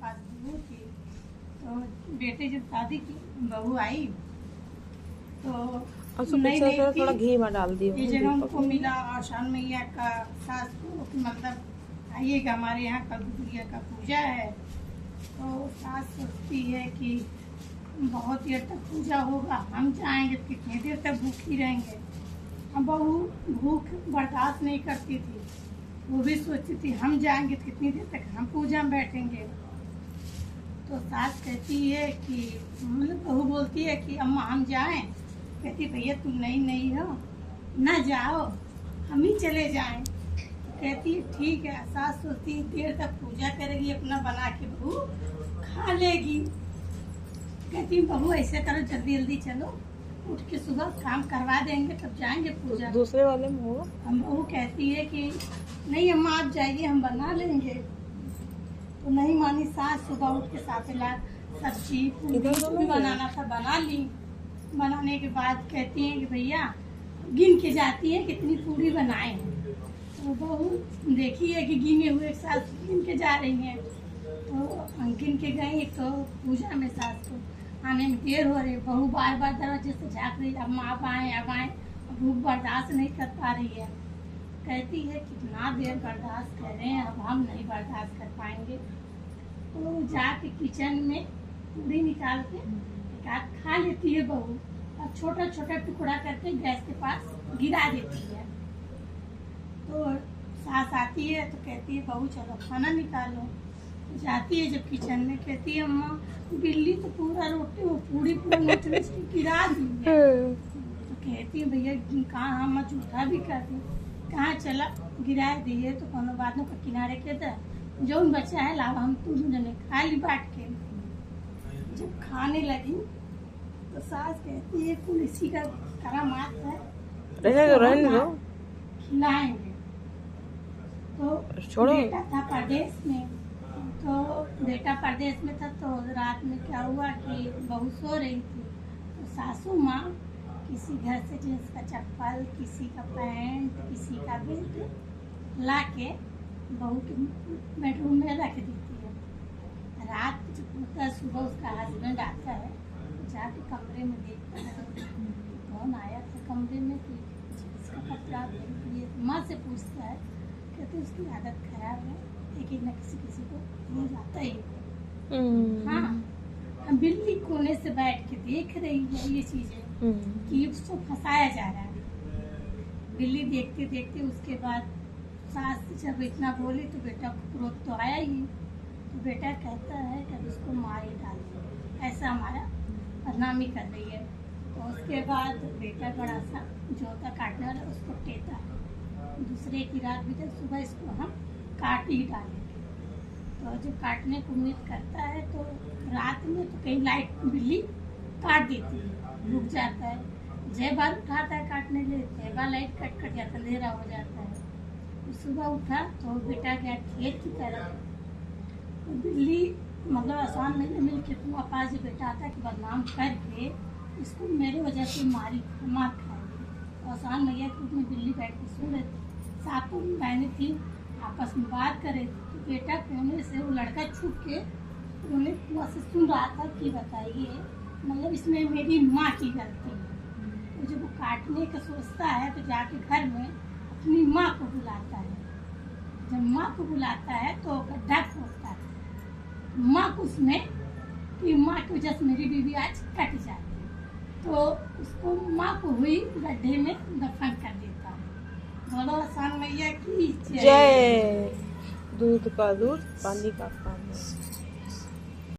पास बहू थी, तो बेटे जब शादी की बहू आई तो नई नई थोड़ा घी में डाल दियो। ये जगह उनको मिला आसान मैया का सास को, मतलब आइएगा हमारे यहाँ कल गुड़िया का पूजा है। तो सास सोचती है कि बहुत देर तक पूजा होगा, हम जाएंगे तो कितनी देर तक भूखी रहेंगे। अब बहू भूख बर्दाश्त नहीं करती थी, वो भी सोचती थी हम जाएंगे तो कितनी देर तक हम पूजा में बैठेंगे। तो सास कहती है कि मतलब बहू बोलती है कि अम्मा हम जाएं। कहती भैया तुम नहीं हो ना, जाओ हम ही चले जाएं। कहती है ठीक है। सास सोचती है देर तक पूजा करेगी, अपना बना के बहू खा लेगी। कहती बहू ऐसे करो जल्दी जल्दी चलो, उठ के सुबह काम करवा देंगे तब जाएंगे पूजा। दूसरे वाले में होगा। हम बहू कहती है कि नहीं अम्मा आप जाइए हम बना लेंगे। तो नहीं मानी सास, सुबह उठ के साथ सब्जी पूरी बनाना था बना ली। बनाने के बाद कहती हैं कि भैया गिन के जाती है कितनी पूरी बनाए हैं। तो बहू देखी है कि गिने हुए सास गिन के जा रही हैं, तो गिन के गई। तो पूजा में सास को आने में देर हो रही, बहू बार बार दरवाजे से झाँक रही, अम्मा अब आए। भूख बर्दाश्त नहीं कर पा रही है। कहती है कितना देर बर्दाश्त करें, अब हम नहीं बर्दाश्त कर पाएंगे। तो जाके किचन में पूरी निकाल के एक आध खा लेती है बहू, और छोटा छोटा टुकड़ा करके गैस के पास गिरा देती है। तो सास आती है तो कहती है बहू चलो खाना निकालो। जाती है जब किचन में, कहती है अम्मा बिल्ली तो पूरा रोटी वो पूरी नोच नोच के गिरा दी है। तो कहती है भैया कहाँ हम झूठा भी कर दी, कहाँ चला गिरा दिए तो कोनो बात न किनारे के दे जो बचा है लाभ हम तुम जने खा ली बांट के। जब खाने लगी तो सास कहती है कुल इसी का करामात है, रहने दो खिलाएंगे। तो छोड़ो। बेटा था परदेश में, तो बेटा परदेश में था। तो रात में क्या हुआ कि बहू सो रही थी, तो सासू माँ किसी घर से जींस का चप्पल, किसी का पैंट, किसी का बेल्ट ला के बहू के बेडरूम में रख देती है। रात जब होता है सुबह उसका हस्बैंड आता है, जाके कमरे में देखता है कौन आया था कमरे में, कि इसका कपड़ा पहन लिए। माँ से पूछता है, कहते उसकी आदत खराब है, लेकिन न किसी को ये जाता ही। हाँ, बिल्ली कोने से बैठ के देख रही है ये चीजें कि उसको फंसाया जा रहा है। बिल्ली देखते देखते उसके बाद सास जब इतना बोली तो बेटा को क्रोध तो आया ही। तो बेटा कहता है कि उसको मार ही डाल दो, ऐसा हमारा बदनामी कर रही है। तो उसके बाद बेटा बड़ा सा जोता काटने वाला उसको टेता है। दूसरे की रात भी तक सुबह इसको हम काट ही डालेंगे। तो जब काटने को उम्मीद करता है तो रात में तो कहीं लाइट बिल्ली काट देती है, रुक जाता है। जय बार उठाता है काटने ले, जय बार लाइट कट जाता, अंधेरा हो जाता है। तो सुबह उठा तो बेटा गया खेत की तरफ, तो बिल्ली मतलब आसान में मिल के तुम पास बेटा आता कि बदनाम करके इसको मेरे वजह से मार खाएगी। तो आसान मैया के उसमें बिल्ली बैठ के सो रही थी, सातों बहनें थी आपस में बात करे। तो बेटा कोने से वो लड़का छुप के उन्हें कुआं से सुन रहा था कि बताइए मतलब इसमें मेरी माँ की गलती है। तो जब वो काटने का सोचता है तो जाके घर में अपनी माँ को बुलाता है। जब माँ को बुलाता है तो गड्ढा खोदता है, माँ को उसमें कि माँ की वजह से मेरी बीवी आज कट जाती है। तो उसको माँ को हुई गड्ढे में दफन कर देता है। बोलो आसान मैया की जय। दूध का दूध पानी का पानी।